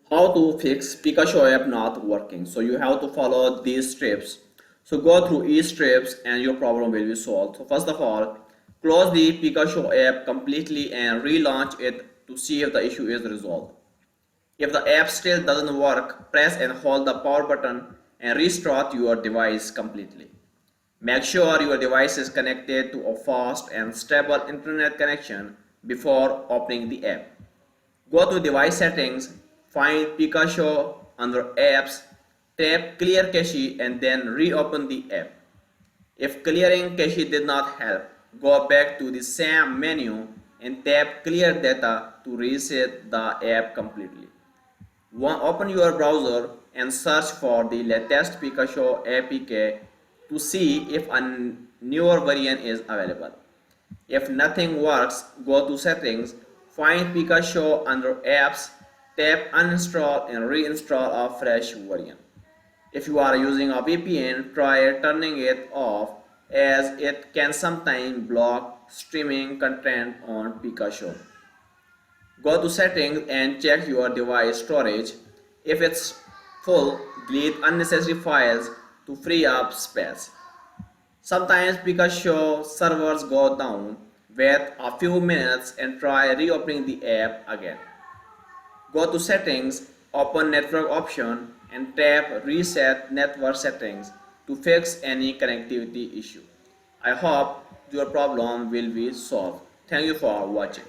How to fix Pikashow app not working. So you have to follow these steps. So go through each steps and your problem will be solved. So first of all, close the Pikashow app completely and relaunch it to see if the issue is resolved. If the app still doesn't work, press and hold the power button and restart your device completely. Make sure your device is connected to a fast and stable internet connection before opening the app. Go to device settings, find Pikashow under apps, tap clear cache and then reopen the app. If clearing cache did not help, go back to the same menu and tap clear data to reset the app completely. Open your browser and search for the latest Pikashow APK to see if a newer version is available. If nothing works, go to settings, find Pikashow under apps, tap uninstall and reinstall a fresh version. If you are using a VPN, try turning it off as it can sometimes block streaming content on Pikashow. Go to settings and check your device storage. If it's full, delete unnecessary files to free up space. Sometimes Pikashow servers go down. Wait a few minutes and try reopening the app again. Go to settings, open network option and tap reset network settings to fix any connectivity issue. I hope your problem will be solved. Thank you for watching.